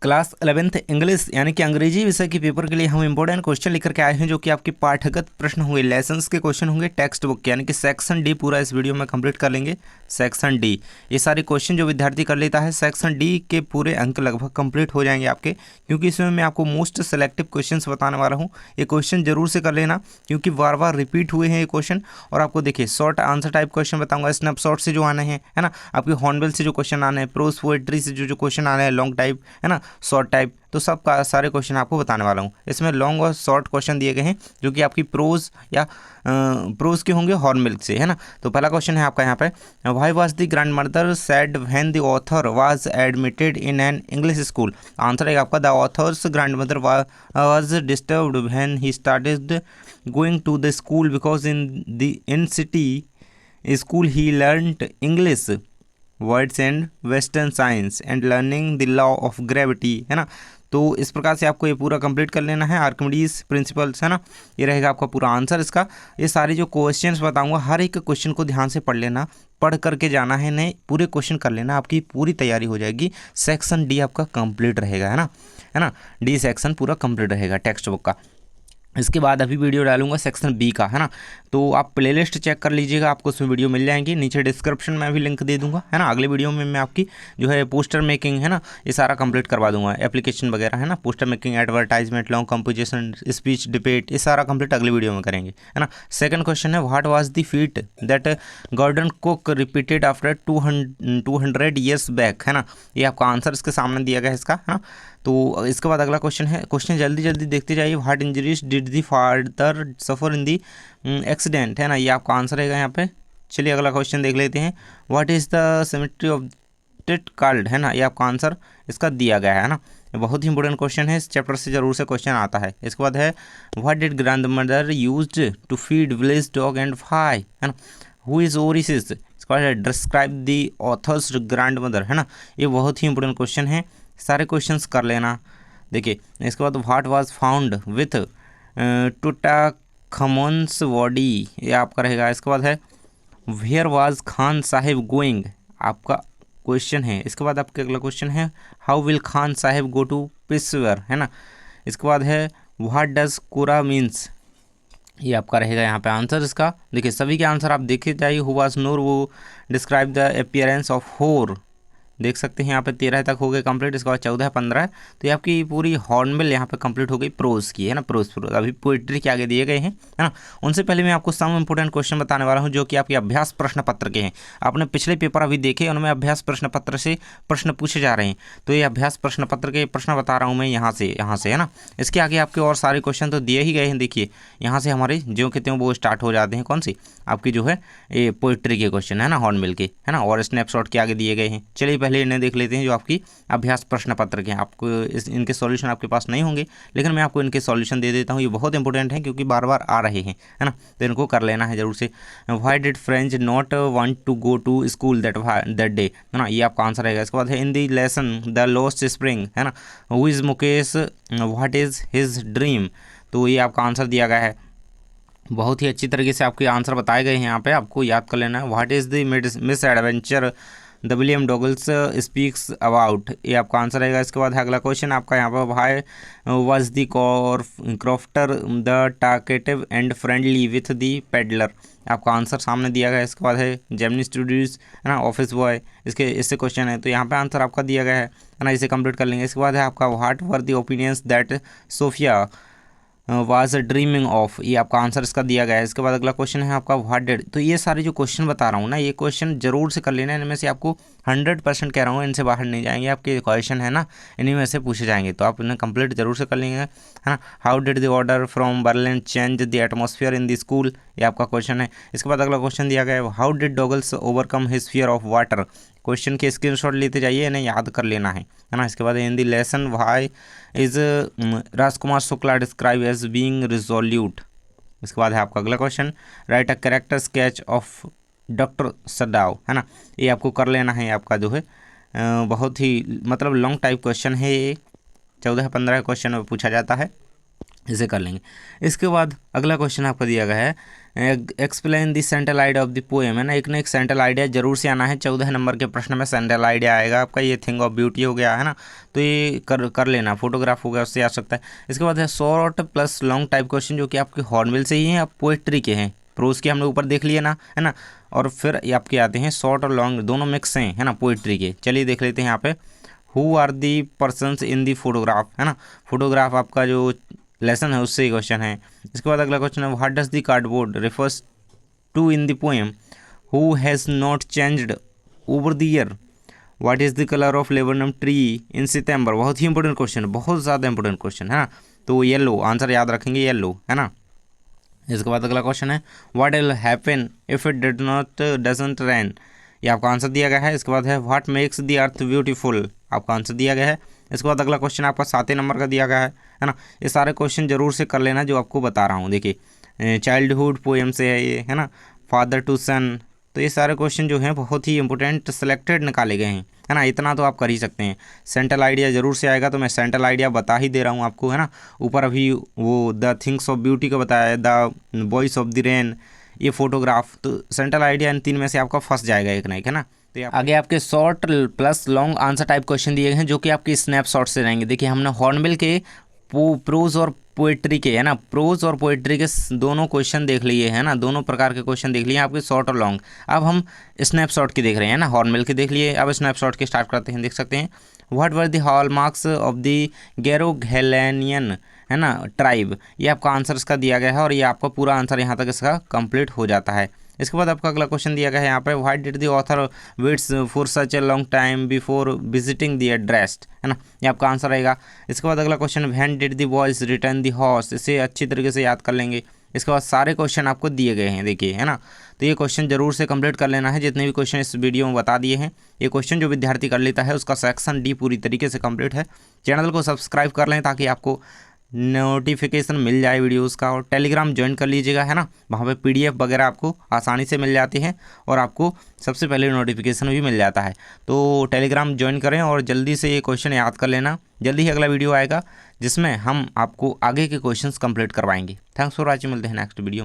Class 11th English यानी कि अंग्रेजी विषय के पेपर के लिए हम इंपॉर्टेंट क्वेश्चन लेकर के आए हैं, जो कि आपके पाठगत प्रश्न होंगे, लेसन्स के क्वेश्चन होंगे, टेक्स्ट बुक के, यानी कि सेक्शन डी पूरा इस वीडियो में कंप्लीट कर लेंगे। सेक्शन डी ये सारे क्वेश्चन जो विद्यार्थी कर लेता है, सेक्शन डी के पूरे अंक लगभग कंप्लीट हो जाएंगे आपके, क्योंकि इसमें मैं आपको मोस्ट सेलेक्टिव क्वेश्चन बताने वाला हूँ। ये क्वेश्चन जरूर से कर लेना, क्योंकि बार बार रिपीट हुए हैं ये क्वेश्चन। और आपको देखिए शॉर्ट आंसर टाइप क्वेश्चन बताऊंगा, स्नैपशॉट से जो आने हैं, है ना, आपके हॉर्नबिल से जो क्वेश्चन आने हैं, प्रोज पोएट्री से जो क्वेश्चन आने हैं, लॉन्ग टाइप, है ना, शॉर्ट टाइप, तो सब का सारे क्वेश्चन आपको बताने वाला हूँ। इसमें लॉन्ग और शॉर्ट क्वेश्चन दिए गए हैं, जो कि आपकी प्रोज या प्रोज के होंगे हॉर्नबिल से, है ना। तो पहला क्वेश्चन है आपका यहाँ पे, why was the grand mother sad when the author was admitted in an English school. Answer है आपका, the author's grand mother was disturbed when he started going to the school because in city school he learned English words and western science and learning the law of gravity, है ना। तो इस प्रकार से आपको ये पूरा कंप्लीट कर लेना है, आर्किमिडीज प्रिंसिपल्स, है ना। ये रहेगा आपका पूरा आंसर इसका। ये सारे जो क्वेश्चंस बताऊंगा, हर एक क्वेश्चन को ध्यान से पढ़ लेना, पढ़ करके जाना है, नहीं पूरे क्वेश्चन कर लेना, आपकी पूरी तैयारी हो जाएगी। सेक्शन डी आपका कंप्लीट रहेगा, है ना, डी सेक्शन पूरा कंप्लीट रहेगा टेक्स्ट बुक का। इसके बाद अभी वीडियो डालूंगा सेक्शन बी का, है ना। तो आप प्लेलिस्ट चेक कर लीजिएगा, आपको उसमें वीडियो मिल जाएंगी, नीचे डिस्क्रिप्शन में भी लिंक दे दूंगा, है ना। अगले वीडियो में मैं आपकी जो है पोस्टर मेकिंग, है ना, ये सारा कंप्लीट करवा दूंगा, एप्लीकेशन वगैरह, है ना, poster making, advertisement, long composition, speech, debate, ये सारा कंप्लीट अगले वीडियो में करेंगे, है ना। सेकंड क्वेश्चन है, what was the feat that Gordon Cook repeated after 200 years back, है ना। ये आपका आंसर इसके सामने दिया गया है इसका, है ना। तो इसके बाद अगला क्वेश्चन है, क्वेश्चन जल्दी जल्दी देखते जाइए। What injuries did the father suffer in the accident, है ना, ये आपका आंसर रहेगा यहाँ पे। चलिए अगला क्वेश्चन देख लेते हैं, what is the symmetry of tit called, है ना, ये आपका आंसर इसका दिया गया है ना। बहुत ही इंपॉर्टेंट क्वेश्चन है, इस चैप्टर से जरूर से क्वेश्चन आता है। इसके बाद है, what did grand mother used to feed village dog and fly, है ना, हु इज ओरिसिस। इसके बाद है, describe the author's grand mother, है ना। ये बहुत ही इंपॉर्टेंट क्वेश्चन है, सारे क्वेश्चंस कर लेना। देखिए इसके बाद, what was found with Tutankhamun's body, ये आपका रहेगा। इसके बाद है, where was Khan Sahib going, आपका क्वेश्चन है। इसके बाद आपका अगला क्वेश्चन है, how will Khan Sahib go to Peshawar, है ना। इसके बाद है, व्हाट डज कोरा मीन्स, ये आपका रहेगा यहाँ पे आंसर इसका। देखिए सभी के आंसर आप देखे जाइए। हु वाज नूर, वो डिस्क्राइब द अपीयरेंस ऑफ होर, देख सकते हैं यहाँ पे 13 तक हो गए कंप्लीट। इसके बाद 14, 15, तो ये आपकी पूरी हॉर्नबिल यहाँ पे कंप्लीट हो गई प्रोज की, है ना, प्रोज। अभी पोइट्री के आगे दिए गए हैं, है ना। उनसे पहले मैं आपको सम इंपोर्टेंट क्वेश्चन बताने वाला हूँ, जो कि आपके अभ्यास प्रश्न पत्र के हैं। आपने पिछले पेपर अभी देखे, उनमें अभ्यास प्रश्न पत्र से प्रश्न पूछे जा रहे हैं, तो ये अभ्यास प्रश्न पत्र के प्रश्न बता रहा हूँ मैं यहाँ से, है ना। इसके आगे आपके और सारे क्वेश्चन तो दिए ही गए हैं। देखिए यहाँ से हमारे जो कहते हैं वो स्टार्ट हो जाते हैं, कौन सी आपकी जो है ये पोइट्री के क्वेश्चन, है ना, हॉर्नबिल के, है ना, और स्नैपशॉट के आगे दिए गए हैं। चलिए पहले इन्हें देख लेते हैं, जो आपकी अभ्यास प्रश्न पत्र के हैं। आपको इनके सॉल्यूशन आपके पास नहीं होंगे, लेकिन मैं आपको इनके सॉल्यूशन दे देता हूँ। ये बहुत इंपॉर्टेंट है, क्योंकि बार बार आ रहे हैं, है ना, तो इनको कर लेना है जरूर से। Why did French not want to go to school that day, है ना, ये आपका आंसर रहेगा। इसके बाद है, in the lesson the lost spring, है ना, who is Mukesh, what is his dream, तो ये आपका आंसर दिया गया है। बहुत ही अच्छी तरीके से आपके आंसर बताए गए हैं, यहाँ पे आपको याद कर लेना है। What is the misadventure the William Douglas speaks about, ये आपका आंसर रहेगा। इसके बाद अगला क्वेश्चन आपका यहाँ पर, भाई was the crofter the talkative and friendly with the peddler, आपका आंसर सामने दिया गया है। इसके बाद है, जेमिनी स्टूडियोज, है ना, ऑफिस बॉय, इससे क्वेश्चन है, तो यहाँ पे आंसर आपका दिया गया है ना, इसे कंप्लीट कर लेंगे। इसके बाद है आपका, what were the opinions that Sophia was dreaming of, ये आपका आंसर इसका दिया गया है। इसके बाद अगला क्वेश्चन है आपका, व्हाट डिड, तो ये सारे जो क्वेश्चन बता रहा हूँ ना, ये क्वेश्चन जरूर से कर लेना, इनमें से आपको 100% कह रहा हूँ, इनसे बाहर नहीं जाएंगे। आपके क्वेश्चन है ना, इन्हीं में से पूछे जाएंगे, तो आप इन्हें कंप्लीट जरूर से कर लेंगे, है ना। How did the order from Berlin change the atmosphere in the school, ये आपका क्वेश्चन है। इसके बाद अगला क्वेश्चन दिया गया है, how did Douglas overcome his fear of water, question के स्क्रीनशॉट लेते जाइए, इन्हें याद कर लेना है ना। इसके बाद in the lesson, why is Rajkumar Shukla describe as being resolute. इसके बाद है आपका अगला question, write a character sketch of doctor Sadao, है ना, ये आपको कर लेना है। आपका जो है बहुत ही मतलब लॉन्ग टाइप क्वेश्चन है, ये 14-15 क्वेश्चन में पूछा जाता है, इसे कर लेंगे। इसके बाद अगला क्वेश्चन आपका दिया गया है, explain the central idea of the poem, है ना, एक ना एक सेंट्रल आइडिया जरूर से आना है। 14 नंबर के प्रश्न में सेंट्रल आइडिया आएगा आपका। ये थिंग ऑफ ब्यूटी हो गया, है ना, तो ये कर लेना। फोटोग्राफ हो गया, उससे आ सकता है। इसके बाद है short plus long type question, जो कि आपके हॉर्नबिल से ही हैं, आप पोएट्री के हैं। प्रोज के हमने ऊपर देख लिए ना, है ना, और फिर ये आपके आते हैं शॉर्ट और लॉन्ग, दोनों मिक्स हैं, है ना, पोएट्री के। चलिए देख लेते हैं यहाँ पे। Who are the persons in the photograph, है ना, फोटोग्राफ आपका जो लेसन है उससे ही क्वेश्चन है। इसके बाद अगला क्वेश्चन है what does the cardboard refers to in the poem, who has not changed over the year, what is the colour of laburnum tree in September. बहुत ही इंपॉर्टेंट क्वेश्चन है, बहुत ज़्यादा इंपॉर्टेंट क्वेश्चन है ना, तो येलो आंसर याद रखेंगे, येलो, है ना। इसके बाद अगला क्वेश्चन है what will happen if it doesn't rain, ये आपका आंसर दिया गया है। इसके बाद है what makes the earth beautiful, आपका आंसर दिया गया है। इसके बाद अगला क्वेश्चन आपका 7 नंबर का दिया गया है ना। ये सारे क्वेश्चन जरूर से कर लेना जो आपको बता रहा हूँ। देखिए चाइल्डहुड पोएम से है ये, है ना, फादर टू सन, तो ये सारे क्वेश्चन जो हैं बहुत ही इंपॉर्टेंट सेलेक्टेड निकाले गए हैं, है ना। इतना तो आप कर ही सकते हैं। सेंट्रल आइडिया जरूर से आएगा, तो मैं सेंट्रल आइडिया बता ही दे रहा हूँ आपको, है ना। ऊपर अभी वो द थिंग्स ऑफ ब्यूटी का बताया है, the voice of the rain, ये फोटोग्राफ, तो सेंट्रल आइडिया इन 3 में से आपका फंस जाएगा एक ना एक, है ना। तो आगे आपके short plus long answer type question दिए गए हैं, जो कि आपके स्नैपशॉट से रहेंगे। देखिए हमने हॉर्नबिल के प्रोज और पोएट्री के, है ना, प्रोज और पोएट्री के दोनों क्वेश्चन देख लिए, है ना, दोनों प्रकार के क्वेश्चन देख लिए आपके शॉर्ट और लॉन्ग। अब हम स्नैपशॉट की देख रहे हैं ना, हॉर्नबिल के देख लिए, अब स्नैपशॉट के स्टार्ट करते हैं। देख सकते हैं what were the hallmarks of the Garogelenian, है ना, ट्राइब, ये आपका आंसर इसका दिया गया है, और ये आपका पूरा आंसर यहाँ तक इसका कंप्लीट हो जाता है। इसके बाद आपका अगला क्वेश्चन दिया गया है यहाँ पे why did the author waits for such a long time before visiting the address, है ना, ये आपका आंसर रहेगा। इसके बाद अगला question when did the boys return the horse, इसे अच्छी तरीके से याद कर लेंगे। इसके बाद सारे क्वेश्चन आपको दिए गए हैं, देखिए, है ना, तो ये क्वेश्चन जरूर से कंप्लीट कर लेना है। जितने भी क्वेश्चन इस वीडियो में बता दिए हैं, ये क्वेश्चन जो विद्यार्थी कर लेता है उसका सेक्शन डी पूरी तरीके से कंप्लीट है। चैनल को सब्सक्राइब कर लें ताकि आपको नोटिफिकेशन मिल जाए वीडियोस का, और टेलीग्राम ज्वाइन कर लीजिएगा, है ना, वहाँ पे पीडीएफ वगैरह आपको आसानी से मिल जाती है, और आपको सबसे पहले नोटिफिकेशन भी मिल जाता है। तो टेलीग्राम ज्वाइन करें और जल्दी से ये क्वेश्चन याद कर लेना। जल्दी ही अगला वीडियो आएगा जिसमें हम आपको आगे के क्वेश्चंस कंप्लीट करवाएंगे। थैंक्स फॉर वॉचिंग, मिलते हैं नेक्स्ट वीडियो में।